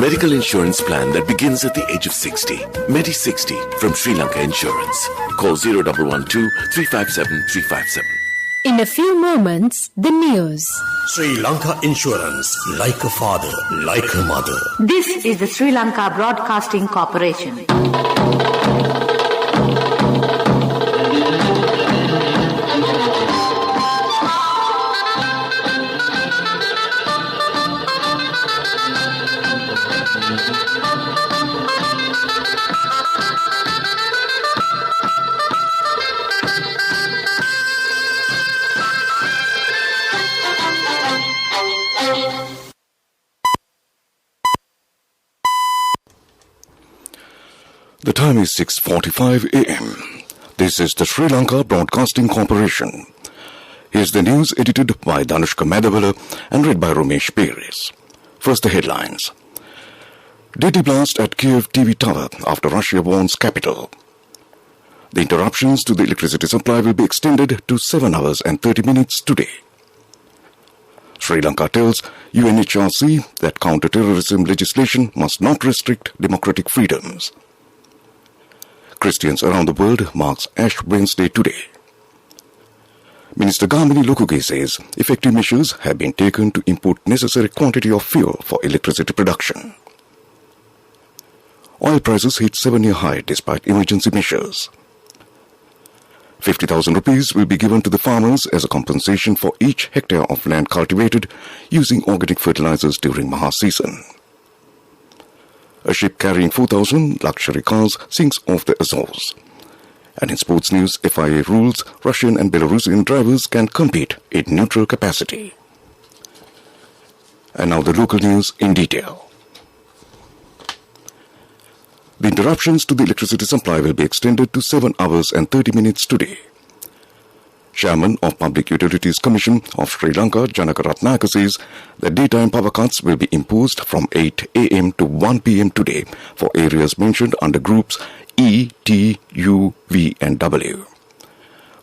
medical insurance plan that begins at the age of 60. Medi 60 from Sri Lanka Insurance. Call 0112 357 357. In a few moments, the news. Sri Lanka Insurance, like a father, like a mother. This is the Sri Lanka Broadcasting Corporation. The time is 6:45 a.m. This is the Sri Lanka Broadcasting Corporation. Here's the news edited by Danushka Madhavala and read by Ramesh Perez. First, the headlines. Deadly blast at Kiev TV tower after Russia warns capital. The interruptions to the electricity supply will be extended to 7 hours and 30 minutes today. Sri Lanka tells UNHRC that counter-terrorism legislation must not restrict democratic freedoms. Christians around the world marks Ash Wednesday today. Minister Gamini Lokuge says effective measures have been taken to import necessary quantity of fuel for electricity production. Oil prices hit 7-year high despite emergency measures. 50,000 rupees will be given to the farmers as a compensation for each hectare of land cultivated using organic fertilizers during Maha season. A ship carrying 4,000 luxury cars sinks off the Azores. And in sports news, FIA rules Russian and Belarusian drivers can compete in neutral capacity. And now the local news in detail. The interruptions to the electricity supply will be extended to 7 hours and 30 minutes today. Chairman of Public Utilities Commission of Sri Lanka, Janaka Ratnaka, says that daytime power cuts will be imposed from 8 a.m. to 1 p.m. today for areas mentioned under groups E, T, U, V and W.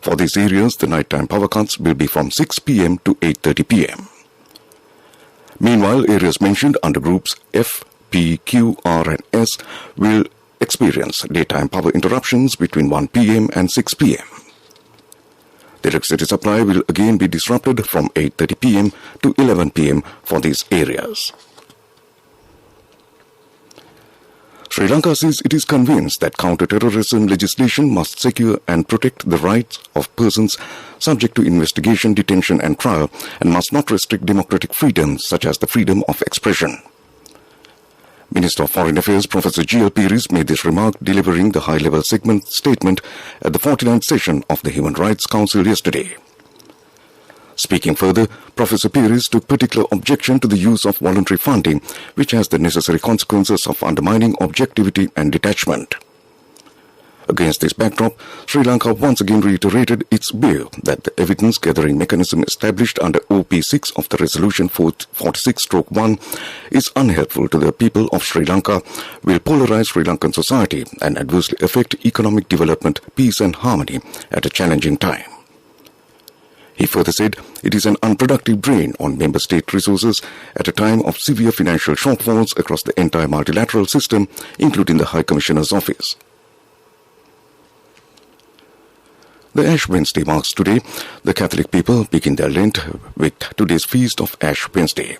For these areas, the nighttime power cuts will be from 6 p.m. to 8:30 p.m. Meanwhile, areas mentioned under groups F, P, Q, R and S will experience daytime power interruptions between 1 p.m. and 6 p.m. The electricity supply will again be disrupted from 8:30 p.m. to 11 p.m. for these areas. Sri Lanka says it is convinced that counter-terrorism legislation must secure and protect the rights of persons subject to investigation, detention and trial and must not restrict democratic freedoms such as the freedom of expression. Minister of Foreign Affairs Professor G.L. Pires made this remark delivering the high-level segment statement at the 49th session of the Human Rights Council yesterday. Speaking further, Professor Pires took particular objection to the use of voluntary funding, which has the necessary consequences of undermining objectivity and detachment. Against this backdrop, Sri Lanka once again reiterated its view that the evidence-gathering mechanism established under OP6 of the Resolution 46/1 is unhelpful to the people of Sri Lanka, will polarize Sri Lankan society and adversely affect economic development, peace and harmony at a challenging time. He further said it is an unproductive drain on member state resources at a time of severe financial shortfalls across the entire multilateral system, including the High Commissioner's office. The Ash Wednesday marks today. The Catholic people begin their Lent with today's feast of Ash Wednesday.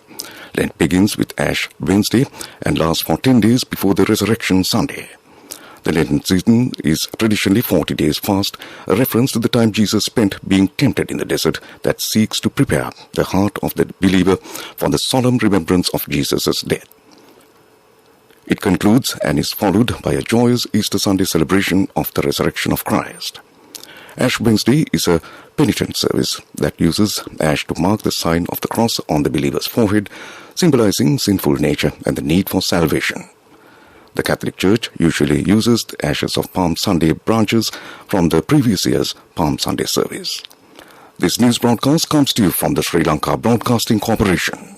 Lent begins with Ash Wednesday and lasts for 10 days before the Resurrection Sunday. The Lenten season is traditionally 40 days fast, a reference to the time Jesus spent being tempted in the desert that seeks to prepare the heart of the believer for the solemn remembrance of Jesus' death. It concludes and is followed by a joyous Easter Sunday celebration of the resurrection of Christ. Ash Wednesday is a penitent service that uses ash to mark the sign of the cross on the believer's forehead, symbolizing sinful nature and the need for salvation. The Catholic Church usually uses the ashes of Palm Sunday branches from the previous year's Palm Sunday service. This news broadcast comes to you from the Sri Lanka Broadcasting Corporation.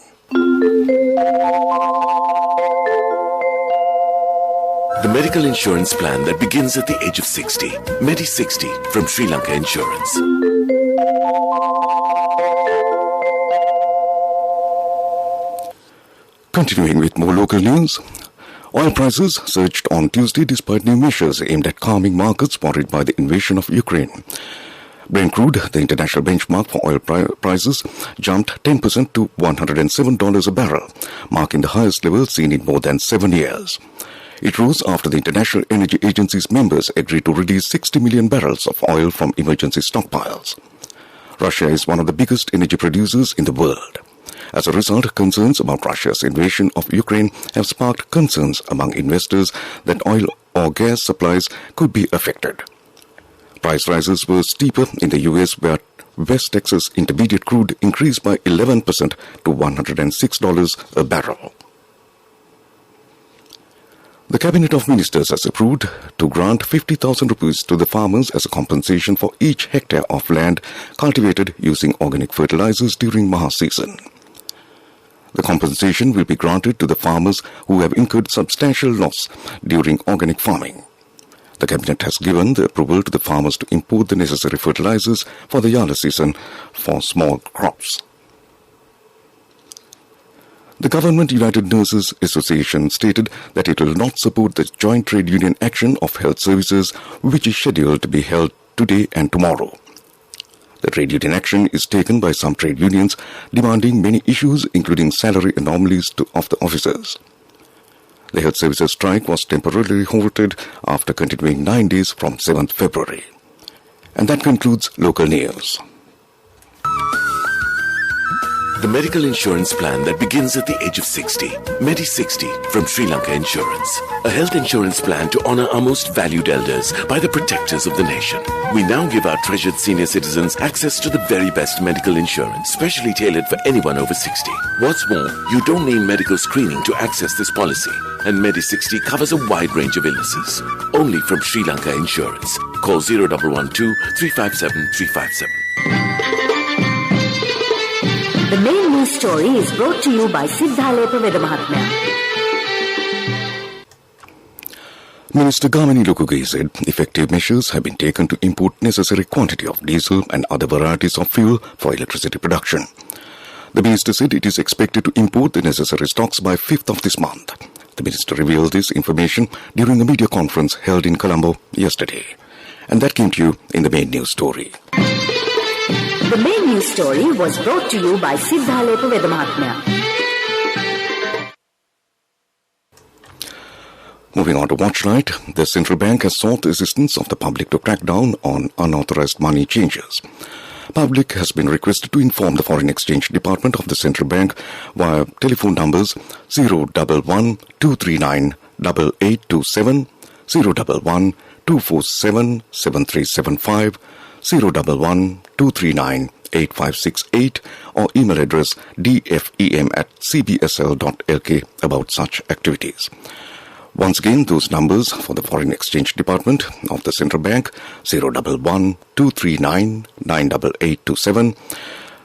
The medical insurance plan that begins at the age of 60. Medi 60 from Sri Lanka Insurance. Continuing with more local news, oil prices surged on Tuesday despite new measures aimed at calming markets worried by the invasion of Ukraine. Brent crude, the international benchmark for oil prices, jumped 10% to $107 a barrel, marking the highest level seen in more than 7 years. It rose after the International Energy Agency's members agreed to release 60 million barrels of oil from emergency stockpiles. Russia is one of the biggest energy producers in the world. As a result, concerns about Russia's invasion of Ukraine have sparked concerns among investors that oil or gas supplies could be affected. Price rises were steeper in the U.S., where West Texas Intermediate crude increased by 11% to $106 a barrel. The Cabinet of Ministers has approved to grant 50,000 rupees to the farmers as a compensation for each hectare of land cultivated using organic fertilizers during Maha season. The compensation will be granted to the farmers who have incurred substantial loss during organic farming. The Cabinet has given the approval to the farmers to import the necessary fertilizers for the Yala season for small crops. The Government United Nurses Association stated that it will not support the joint trade union action of health services, which is scheduled to be held today and tomorrow. The trade union action is taken by some trade unions demanding many issues, including salary anomalies of the officers. The health services strike was temporarily halted after continuing 9 days from 7th February. And that concludes local news. The medical insurance plan that begins at the age of 60. Medi60 from Sri Lanka Insurance. A health insurance plan to honor our most valued elders by the protectors of the nation. We now give our treasured senior citizens access to the very best medical insurance, specially tailored for anyone over 60. What's more, you don't need medical screening to access this policy. And Medi60 covers a wide range of illnesses. Only from Sri Lanka Insurance. Call 0112 357 357. The main news story is brought to you by Siddhalepa Vedamahatmya. Minister Gamini Lukugi said effective measures have been taken to import necessary quantity of diesel and other varieties of fuel for electricity production. The minister said it is expected to import the necessary stocks by 5th of this month. The minister revealed this information during a media conference held in Colombo yesterday. And that came to you in the main news story. The main news story was brought to you by Siddhalepa Vedamahatmya. Moving on to Watchlight, the central bank has sought the assistance of the public to crack down on unauthorized money changes. Public has been requested to inform the Foreign Exchange Department of the central bank via telephone numbers 011 239 8827, 011 247 7375, 011 239 8568 or email address dfem@cbsl.lk about such activities. Once again, those numbers for the Foreign Exchange Department of the Central Bank 011 239 98827,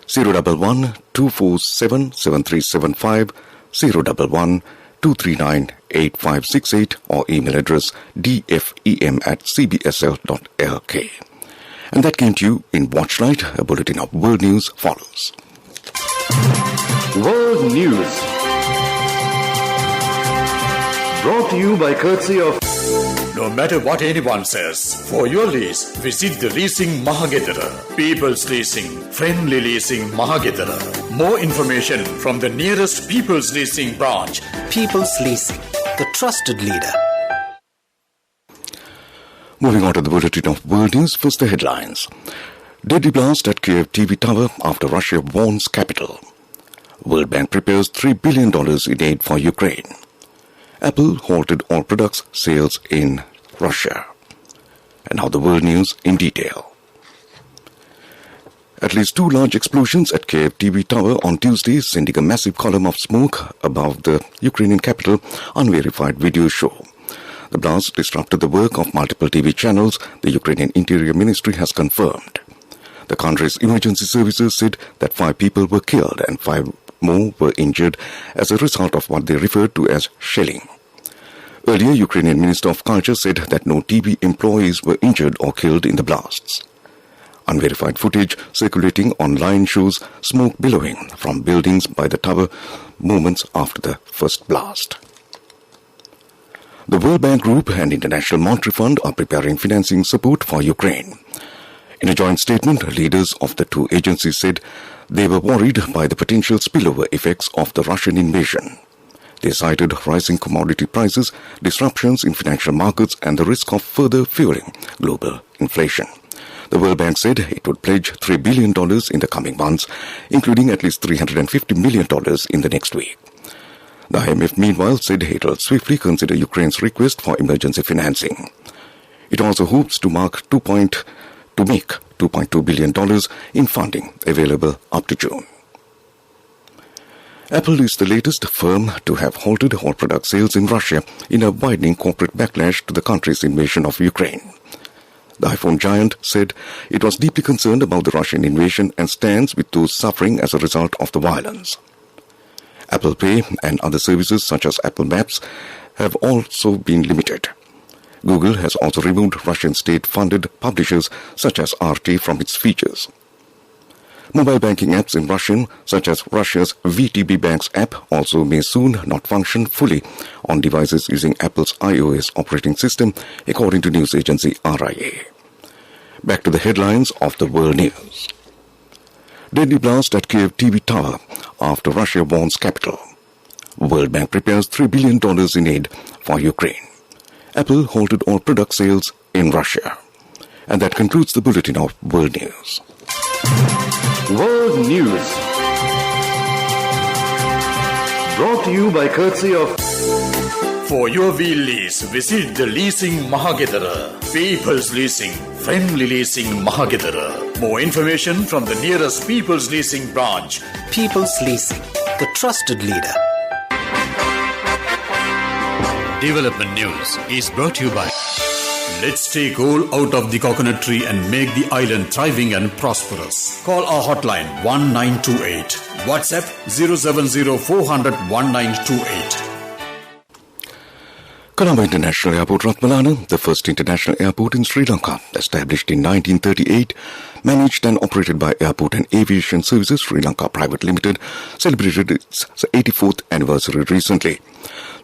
011 247 7375, 011 239 8568 or email address dfem@cbsl.lk. And that came to you in Watchlight. A bulletin of world news follows. World News. Brought to you by courtesy of... No matter what anyone says, for your lease, visit the Leasing Mahagedara. People's Leasing, Friendly Leasing Mahagedara. More information from the nearest People's Leasing branch. People's Leasing, the trusted leader. Moving on to the bulletin of world news, first the headlines. Deadly blast at Kiev TV tower after Russia warns capital. World Bank prepares $3 billion in aid for Ukraine. Apple halted all products sales in Russia. And now the world news in detail. At least 2 large explosions at Kiev TV tower on Tuesday, sending a massive column of smoke above the Ukrainian capital, unverified videos show. The blast disrupted the work of multiple TV channels, the Ukrainian Interior Ministry has confirmed. The country's emergency services said that 5 people were killed and 5 more were injured as a result of what they referred to as shelling. Earlier, Ukrainian Minister of Culture said that no TV employees were injured or killed in the blasts. Unverified footage circulating online shows smoke billowing from buildings by the tower moments after the first blast. The World Bank Group and International Monetary Fund are preparing financing support for Ukraine. In a joint statement, leaders of the two agencies said they were worried by the potential spillover effects of the Russian invasion. They cited rising commodity prices, disruptions in financial markets, and the risk of further fueling global inflation. The World Bank said it would pledge $3 billion in the coming months, including at least $350 million in the next week. The IMF, meanwhile, said it will swiftly consider Ukraine's request for emergency financing. It also hopes to make $2.2 billion in funding available up to June. Apple is the latest firm to have halted all product sales in Russia in a widening corporate backlash to the country's invasion of Ukraine. The iPhone giant said it was deeply concerned about the Russian invasion and stands with those suffering as a result of the violence. Apple Pay and other services such as Apple Maps have also been limited. Google has also removed Russian state-funded publishers such as RT from its features. Mobile banking apps in Russian, such as Russia's VTB Bank's app, also may soon not function fully on devices using Apple's iOS operating system, according to news agency RIA. Back to the headlines of the world news. Deadly blast at Kiev TV tower after Russia warns capital. World Bank prepares $3 billion in aid for Ukraine. Apple halted all product sales in Russia. And that concludes the bulletin of world news. World News. Brought to you by courtesy of... For your wheel lease, visit the Leasing Mahagedara. People's Leasing, friendly leasing Mahagedara. More information from the nearest People's Leasing branch. People's Leasing, the trusted leader. Development News is brought to you by... Let's take all out of the coconut tree and make the island thriving and prosperous. Call our hotline 1928. WhatsApp 070 400 1928. Colombo International Airport, Ratmalana, the first international airport in Sri Lanka, established in 1938, managed and operated by Airport and Aviation Services Sri Lanka Private Limited, celebrated its 84th anniversary recently.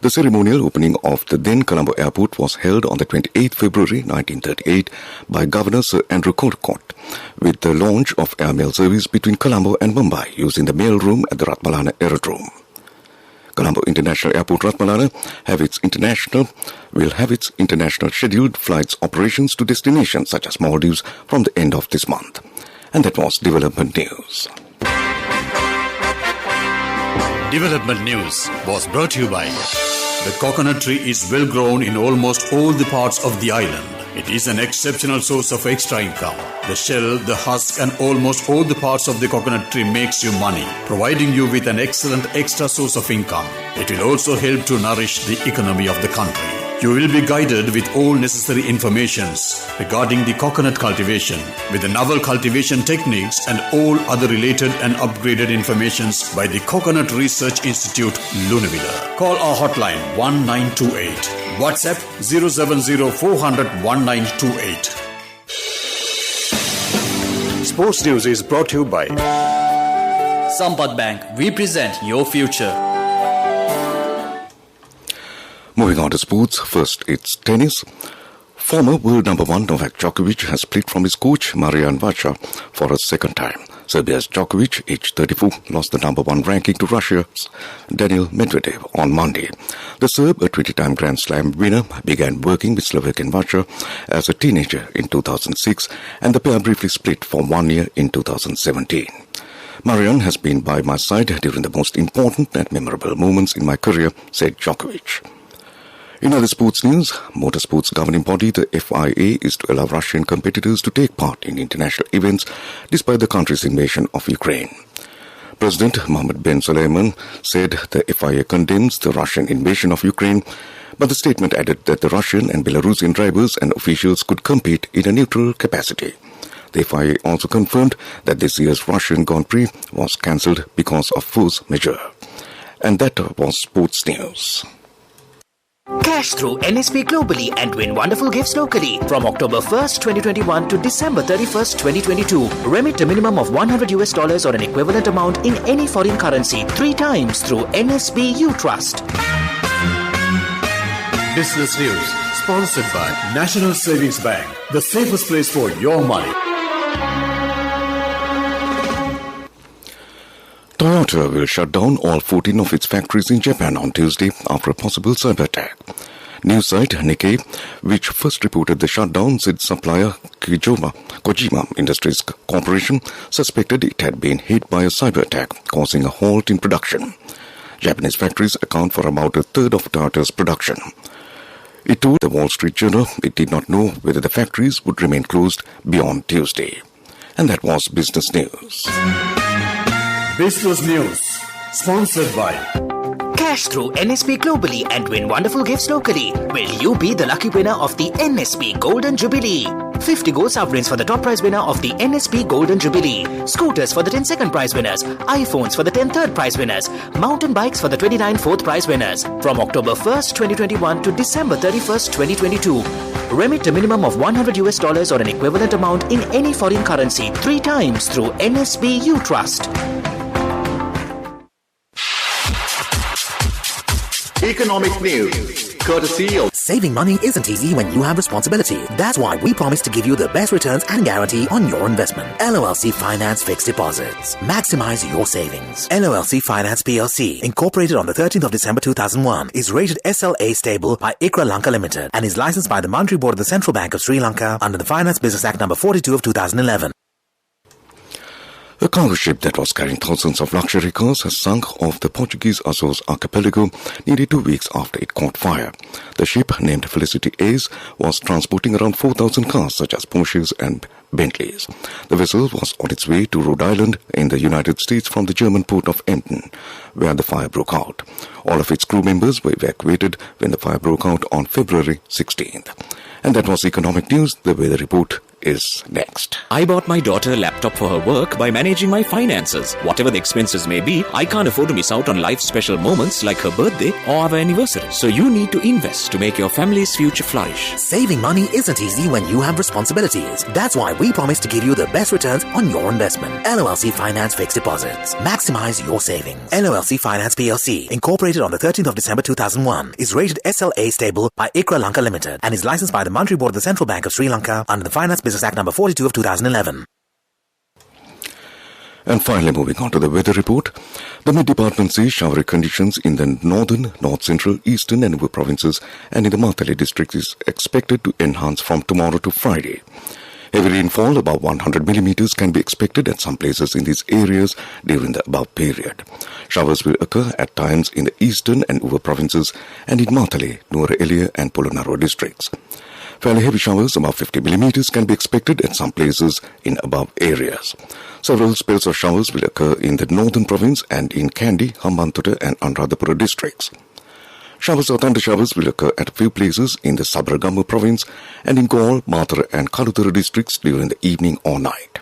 The ceremonial opening of the then Colombo Airport was held on the 28th February 1938 by Governor Sir Andrew Colcott, with the launch of airmail service between Colombo and Mumbai using the mail room at the Ratmalana Aerodrome. Colombo International Airport, Ratmalana, will have its international scheduled flights operations to destinations such as Maldives from the end of this month. And that was Development News. Development News was brought to you by... The coconut tree is well grown in almost all the parts of the island. It is an exceptional source of extra income. The shell, the husk and almost all the parts of the coconut tree makes you money, providing you with an excellent extra source of income. It will also help to nourish the economy of the country. You will be guided with all necessary informations regarding the coconut cultivation, with the novel cultivation techniques and all other related and upgraded informations by the Coconut Research Institute, Lunavilla. Call our hotline 1928. WhatsApp 070 400 1928. Sports News is brought to you by Sampath Bank. We present your future. Moving on to sports, first it's tennis. Former world number one Novak Djokovic has split from his coach Marian Vacha for a second time. Serbia's Djokovic, aged 34, lost the number one ranking to Russia's Daniil Medvedev on Monday. The Serb, a 20-time Grand Slam winner, began working with Slovakian Vacha as a teenager in 2006, and the pair briefly split for 1 year in 2017. Marian has been by my side during the most important and memorable moments in my career, said Djokovic. In other sports news, motorsports governing body, the FIA, is to allow Russian competitors to take part in international events despite the country's invasion of Ukraine. President Mohammed bin Salman said the FIA condemns the Russian invasion of Ukraine, but the statement added that the Russian and Belarusian drivers and officials could compete in a neutral capacity. The FIA also confirmed that this year's Russian Grand Prix was cancelled because of force majeure. And that was sports news. Cash through NSP globally and win wonderful gifts locally. From October 1st, 2021 to December 31st, 2022. Remit a minimum of $100 or an equivalent amount in any foreign currency 3 times through NSB You Trust. Business News, sponsored by National Savings Bank, the safest place for your money. Toyota will shut down all 14 of its factories in Japan on Tuesday after a possible cyber attack. News site Nikkei, which first reported the shutdown, said supplier Kojima Industries Corporation suspected it had been hit by a cyber attack, causing a halt in production. Japanese factories account for about a third of Toyota's production. It told the Wall Street Journal it did not know whether the factories would remain closed beyond Tuesday. And that was Business News. Business News, sponsored by Cash through NSP globally and win wonderful gifts locally. Will you be the lucky winner of the NSP Golden Jubilee? 50 gold sovereigns for the top prize winner of the NSP Golden Jubilee. Scooters for the 10 second prize winners. iPhones for the 10 third prize winners. Mountain bikes for the 29 fourth prize winners. From October 1st, 2021 to December 31st, 2022. Remit a minimum of $100 or an equivalent amount in any foreign currency 3 times through NSB You Trust. Economic News, courtesy of Saving money isn't easy when you have responsibility. That's why we promise to give you the best returns and guarantee on your investment. LOLC Finance Fixed Deposits. Maximize your savings. LOLC Finance PLC, incorporated on the 13th of December 2001, is rated SLA stable by ICRA Lanka Limited and is licensed by the Monetary Board of the Central Bank of Sri Lanka under the Finance Business Act No. 42 of 2011. A cargo ship that was carrying thousands of luxury cars has sunk off the Portuguese Azores archipelago nearly 2 weeks after it caught fire. The ship, named Felicity Ace, was transporting around 4,000 cars such as Porsches and Bentleys. The vessel was on its way to Rhode Island in the United States from the German port of Emden, where the fire broke out. All of its crew members were evacuated when the fire broke out on February 16th. And that was Economic News. The weather report is next. I bought my daughter a laptop for her work by managing my finances. Whatever the expenses may be, I can't afford to miss out on life's special moments like her birthday or our anniversary. So you need to invest to make your family's future flourish. Saving money isn't easy when you have responsibilities. That's why we promise to give you the best returns on your investment. LOLC Finance Fixed Deposits. Maximize your savings. LOLC Finance PLC, incorporated on the 13th of December 2001, is rated SLA stable by ICRA Lanka Limited and is licensed by the Monetary Board of the Central Bank of Sri Lanka under the Finance Business Act No. 42 of 2011. And finally, moving on to the weather report. The Met Department says showery conditions in the northern, north-central, eastern and Uva provinces and in the Matale district is expected to enhance from tomorrow to Friday. Heavy rainfall above 100 millimeters can be expected at some places in these areas during the above period. Showers will occur at times in the eastern and Uva provinces and in Matale, Nuwara Eliya and Polonnaruwa districts. Fairly heavy showers above 50 millimeters can be expected at some places in above areas. Several spells of showers will occur in the northern province and in Kandy, Hambantota and Anuradhapura districts. Showers or thunder showers will occur at a few places in the Sabaragamu province and in Galle, Mathura and Kalutara districts during the evening or night.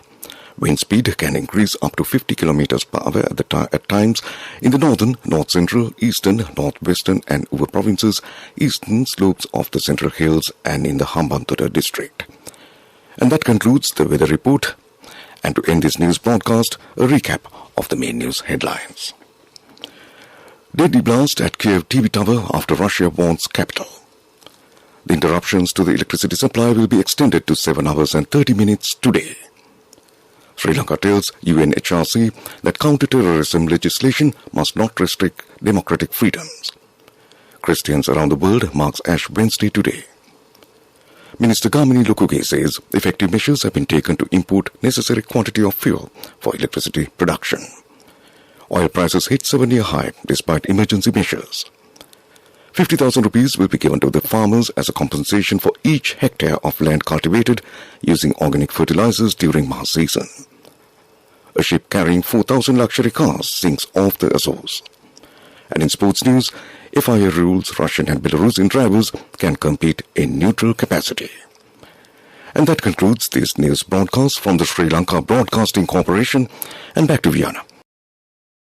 Wind speed can increase up to 50 km per hour at times in the northern, north-central, eastern, northwestern and Uva provinces, eastern slopes of the central hills and in the Hambantota district. And that concludes the weather report. And to end this news broadcast, a recap of the main news headlines. Deadly blast at Kiev TV tower after Russia warns capital. The interruptions to the electricity supply will be extended to 7 hours and 30 minutes today. Sri Lanka tells UNHRC that counter-terrorism legislation must not restrict democratic freedoms. Christians around the world marks Ash Wednesday today. Minister Gamini Lukuge says effective measures have been taken to import necessary quantity of fuel for electricity production. Oil prices hit 7-year high despite emergency measures. 50,000 rupees will be given to the farmers as a compensation for each hectare of land cultivated using organic fertilizers during March season. A ship carrying 4,000 luxury cars sinks off the Azores. And in sports news, FIA rules Russian and Belarusian drivers can compete in neutral capacity. And that concludes this news broadcast from the Sri Lanka Broadcasting Corporation. And back to Vienna.